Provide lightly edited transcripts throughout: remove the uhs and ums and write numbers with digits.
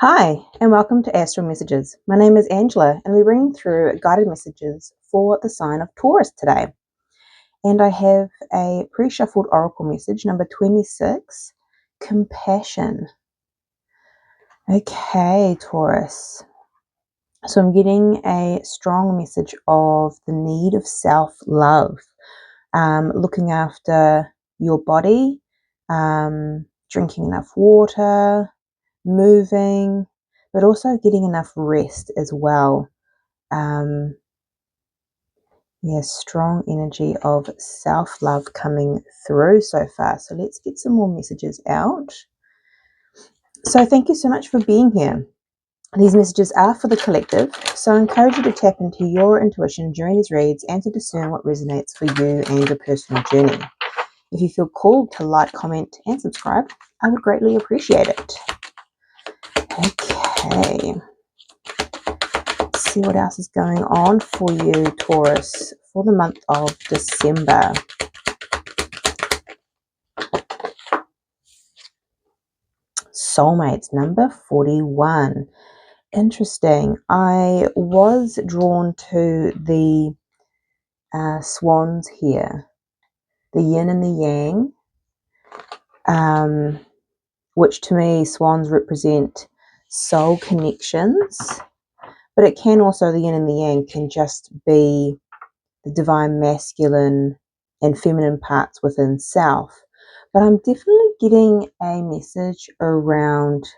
Hi, and welcome to Astral Messages. My name is Angela, and we're bringing through guided messages for the sign of Taurus today. And I have a pre shuffled oracle message, number 26, compassion. Okay, Taurus. So I'm getting a strong message of the need of self love, looking after your body, drinking enough water, moving, but also getting enough rest as well. Strong energy of self-love coming through so far. So let's get some more messages out. So thank you so much for being here. These messages are for the collective, so I encourage you to tap into your intuition during these reads and to discern what resonates for you and your personal journey. If you feel called to like, comment, and subscribe, I would greatly appreciate it. Okay. Let's see what else is going on for you, Taurus, for the month of December. Soulmates, number 41. Interesting. I was drawn to the swans here, the yin and the yang, which to me swans represent soul connections, but it can also, the yin and the yang can just be the divine masculine and feminine parts within self. But I'm definitely getting a message around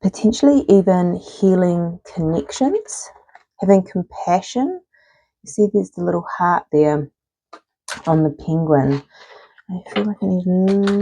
potentially even healing connections, having compassion. You see there's the little heart there on the penguin. I feel like I need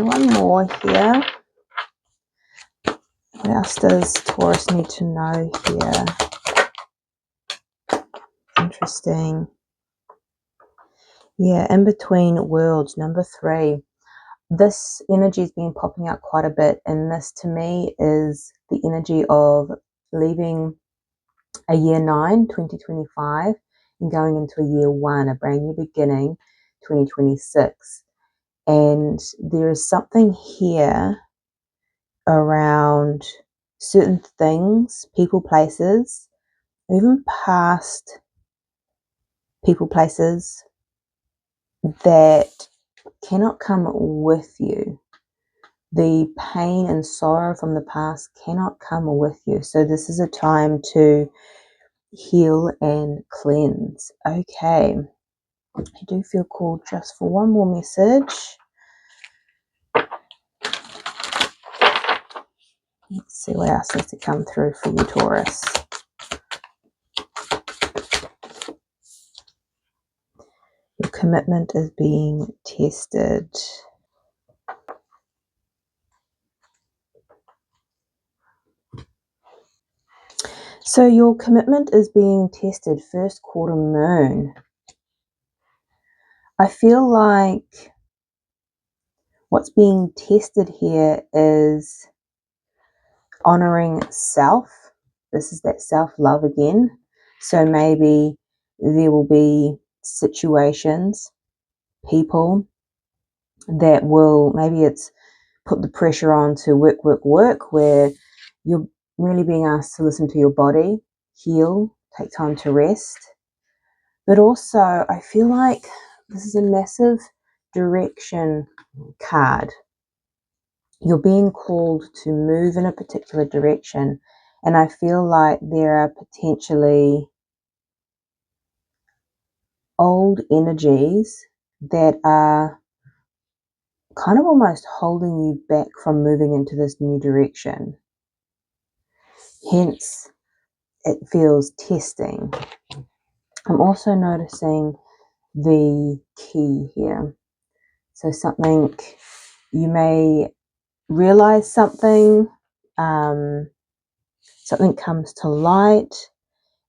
one more here. What else does Taurus need to know here? Interesting. Yeah, in between worlds, number 3. This energy has been popping out quite a bit, and this to me is the energy of leaving a year 9, 2025, and going into a year 1, a brand new beginning, 2026. And there is something here around certain things, people, places, even past people, places that cannot come with you. The pain and sorrow from the past cannot come with you. So this is a time to heal and cleanse. Okay. I do feel called just for one more message. Let's see what else needs to come through for you, Taurus. Your commitment is being tested. So your commitment is being tested, first quarter moon. I feel like what's being tested here is honoring self. This is that self-love again. So maybe there will be situations, people that will, maybe it's put the pressure on to work, where you're really being asked to listen to your body, heal, take time to rest. But also, I feel like this is a massive direction card. You're being called to move in a particular direction, and I feel like there are potentially old energies that are kind of almost holding you back from moving into this new direction. Hence, it feels testing. I'm also noticing the key here. So something, you may realize something, something comes to light,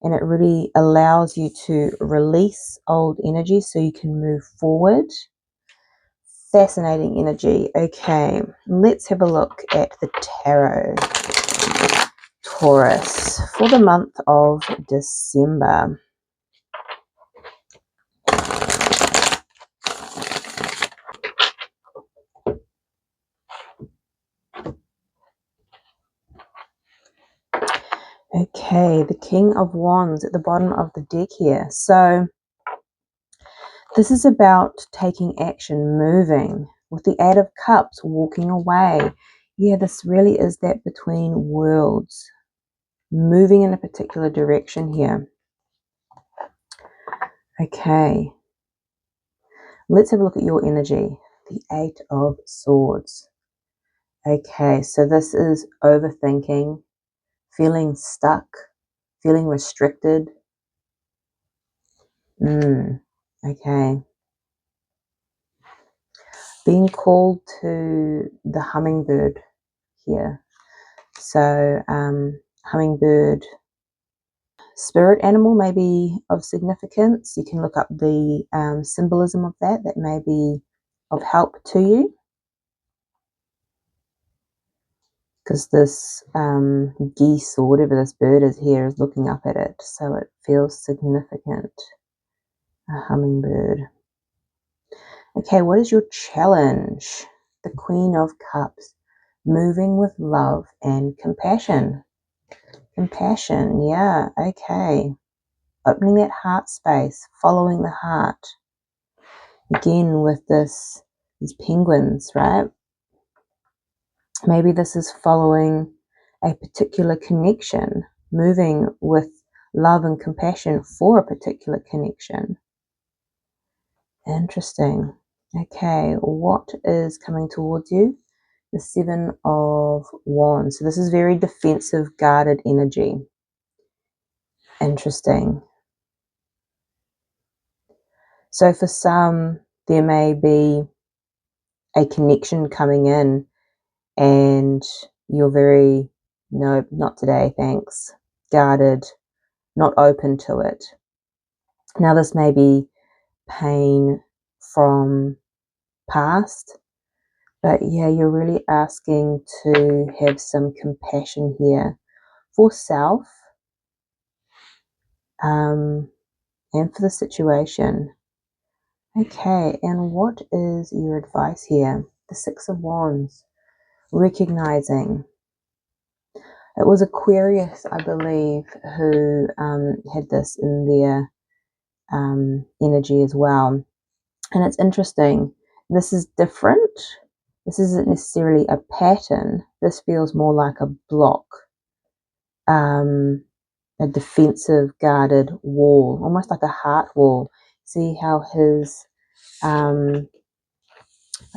and it really allows you to release old energy so you can move forward. Fascinating energy. Okay, let's have a look at the tarot, Taurus, for the month of December. Okay, the King of Wands at the bottom of the deck here. So this is about taking action, moving. With the Eight of Cups, walking away. Yeah, this really is that between worlds. Moving in a particular direction here. Okay. Let's have a look at your energy. The Eight of Swords. Okay, so this is overthinking, feeling stuck, feeling restricted. Okay. Being called to the hummingbird here. So, hummingbird, spirit animal may be of significance. You can look up the symbolism of that. That may be of help to you. Because this geese or whatever this bird is here is looking up at it. So it feels significant. A hummingbird. Okay, what is your challenge? The Queen of Cups. Moving with love and compassion. Compassion, yeah, okay. Opening that heart space, following the heart. Again with these penguins, right? Maybe this is following a particular connection, moving with love and compassion for a particular connection. Interesting. Okay, what is coming towards you? The Seven of Wands. So this is very defensive, guarded energy. Interesting. So for some, there may be a connection coming in and you're very, no, not today, thanks, guarded, not open to it. Now this may be pain from past, but yeah, you're really asking to have some compassion here for self and for the situation. Okay, and what is your advice here? The Six of Wands, recognizing. It was Aquarius, I believe, who had this in their energy as well. And it's interesting. This is different. This isn't necessarily a pattern. This feels more like a block, a defensive, guarded wall, almost like a heart wall. See how his, I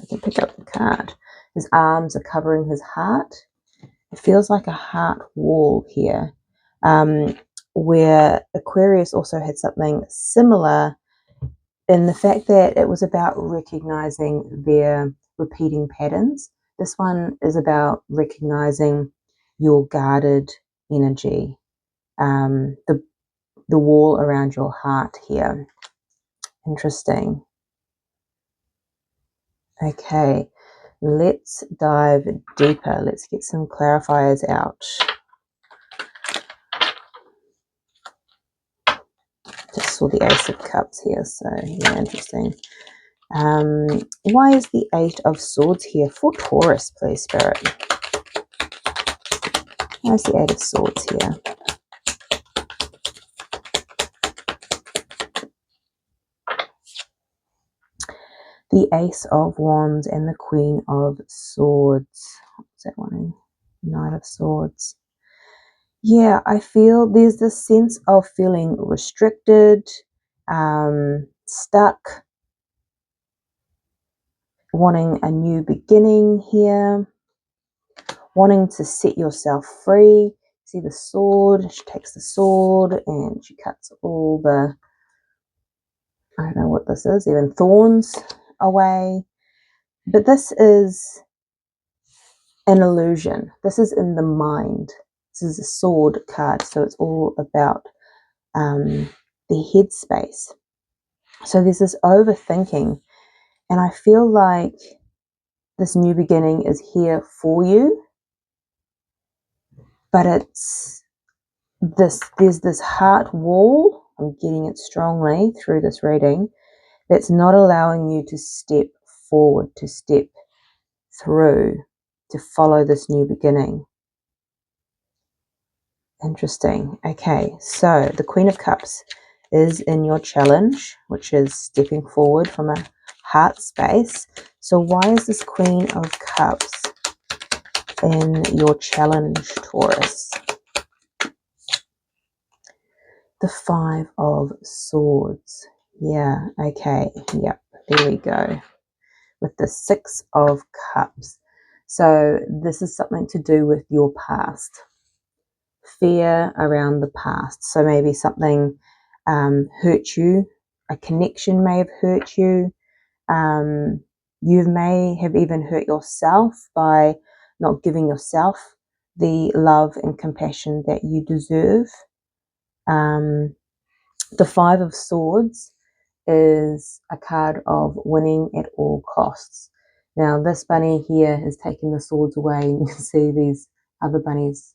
can pick up the card. His arms are covering his heart. It feels like a heart wall here, where Aquarius also had something similar in the fact that it was about recognizing their repeating patterns. This one is about recognizing your guarded energy, the wall around your heart here. Interesting. Okay, let's dive deeper. Let's get some clarifiers out. Just saw the Ace of Cups here, so yeah, interesting. Why is the Eight of Swords here for Taurus, please, Spirit? Why is the Eight of Swords here? The Ace of Wands and the Queen of Swords. What's that one? Knight of Swords. Yeah, I feel there's this sense of feeling restricted, stuck, wanting a new beginning here, wanting to set yourself free. See the sword, she takes the sword and she cuts all the, I don't know what this is, even thorns away. But this is an illusion. This is in the mind. This is a sword card, so it's all about the headspace. So there's this overthinking, and I feel like this new beginning is here for you, but it's there's this heart wall, I'm getting it strongly through this reading, that's not allowing you to step forward, to step through, to follow this new beginning. Interesting. Okay, so the Queen of Cups is in your challenge, which is stepping forward from a heart space. So why is this Queen of Cups in your challenge, Taurus? The Five of Swords. Yeah, okay, yep, there we go. With the Six of Cups. So this is something to do with your past. Fear around the past. So maybe something hurt you, a connection may have hurt you. You may have even hurt yourself by not giving yourself the love and compassion that you deserve. The Five of Swords is a card of winning at all costs. Now, this bunny here has taken the swords away, and you can see these other bunnies,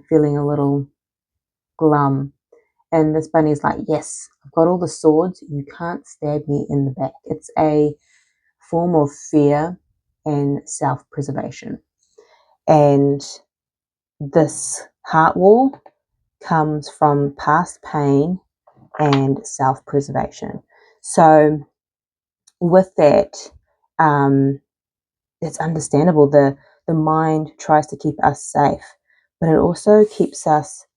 feeling a little glum. And this bunny is like, yes, I've got all the swords. You can't stab me in the back. It's a form of fear and self-preservation. And this heart wall comes from past pain and self-preservation. So with that, it's understandable. The mind tries to keep us safe, but it also keeps us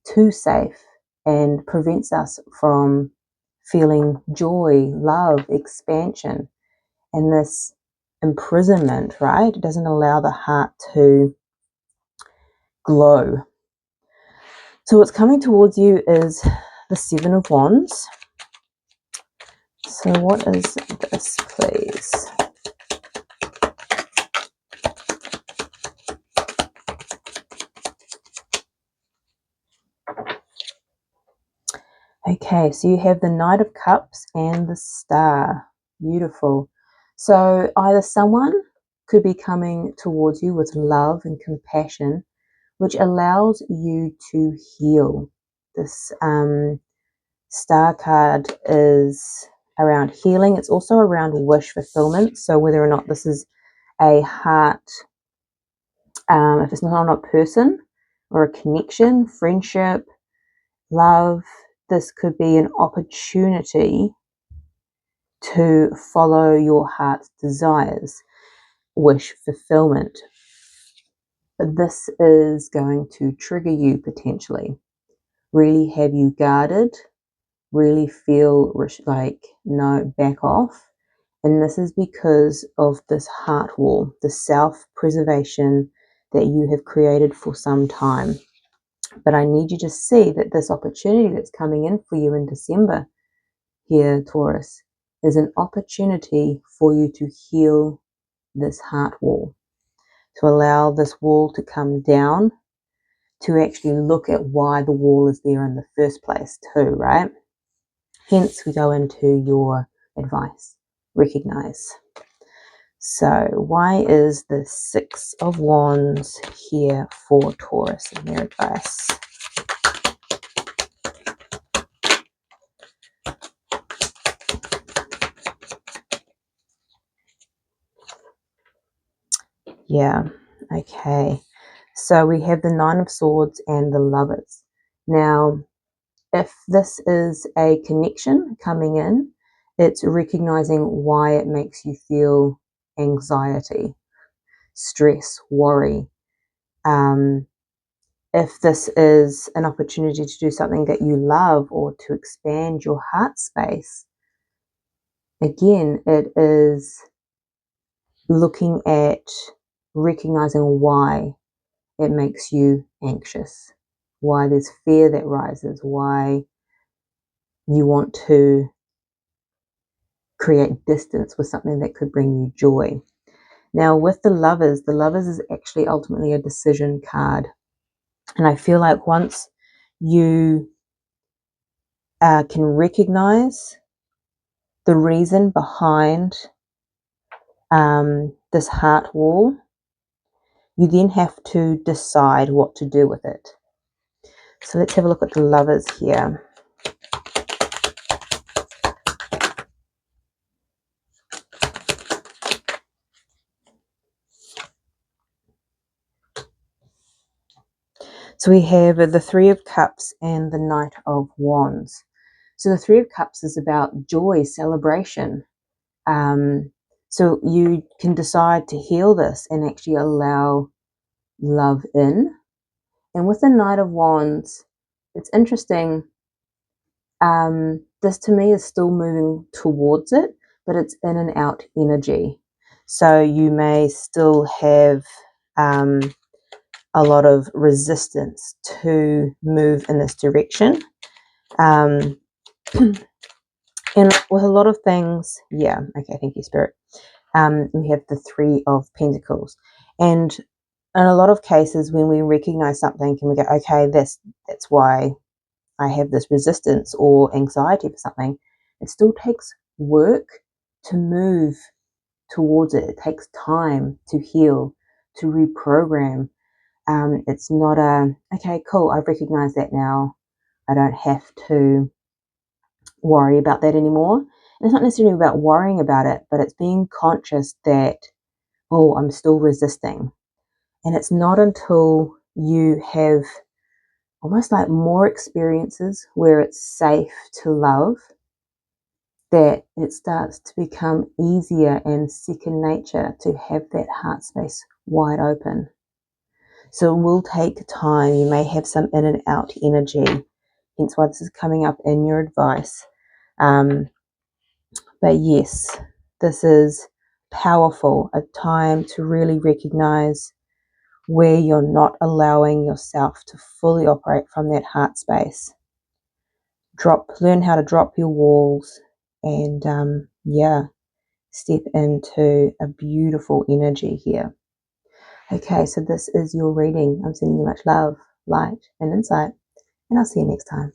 too safe and prevents us from feeling joy, love, expansion, and this imprisonment, right? It doesn't allow the heart to glow. So what's coming towards you is the Seven of Wands. So what is this, please? Okay, so you have the Knight of Cups and the Star. Beautiful. So either someone could be coming towards you with love and compassion, which allows you to heal. This Star card is around healing. It's also around wish fulfillment. So whether or not this is a heart, if it's not a person or a connection, friendship, love, this could be an opportunity to follow your heart's desires, wish fulfillment. But this is going to trigger you potentially, really have you guarded, really feel like, no, back off. And this is because of this heart wall, the self-preservation that you have created for some time. But I need you to see that this opportunity that's coming in for you in December here, Taurus, is an opportunity for you to heal this heart wall, to allow this wall to come down, to actually look at why the wall is there in the first place too, right? Hence, we go into your advice. Recognize. So why is the Six of Wands here for Taurus in their advice? Yeah, okay. So we have the Nine of Swords and the Lovers. Now, if this is a connection coming in, it's recognizing why it makes you feel anxiety, stress, worry. If this is an opportunity to do something that you love or to expand your heart space, again, it is looking at recognizing why it makes you anxious, why there's fear that rises, why you want to create distance with something that could bring you joy. Now, with the Lovers is actually ultimately a decision card. And I feel like once you can recognize the reason behind this heart wall, you then have to decide what to do with it. So let's have a look at the Lovers here. So we have the Three of Cups and the Knight of Wands. So the Three of Cups is about joy, celebration. So you can decide to heal this and actually allow love in. And with the Knight of Wands, it's interesting. This to me is still moving towards it, but it's in and out energy. So you may still have a lot of resistance to move in this direction. And with a lot of things, yeah, okay, thank you, Spirit. We have the Three of Pentacles. And in a lot of cases, when we recognize something and we go, okay, that's why I have this resistance or anxiety for something, it still takes work to move towards it. It takes time to heal, to reprogram. It's not okay, cool, I've recognized that now. I don't have to worry about that anymore. And it's not necessarily about worrying about it, but it's being conscious that, oh, I'm still resisting. And it's not until you have almost like more experiences where it's safe to love that it starts to become easier and second nature to have that heart space wide open. So it will take time. You may have some in and out energy, hence why this is coming up in your advice. But yes, this is powerful, a time to really recognize where you're not allowing yourself to fully operate from that heart space. Learn how to drop your walls and step into a beautiful energy here. Okay, so this is your reading. I'm sending you much love, light, and insight, and I'll see you next time.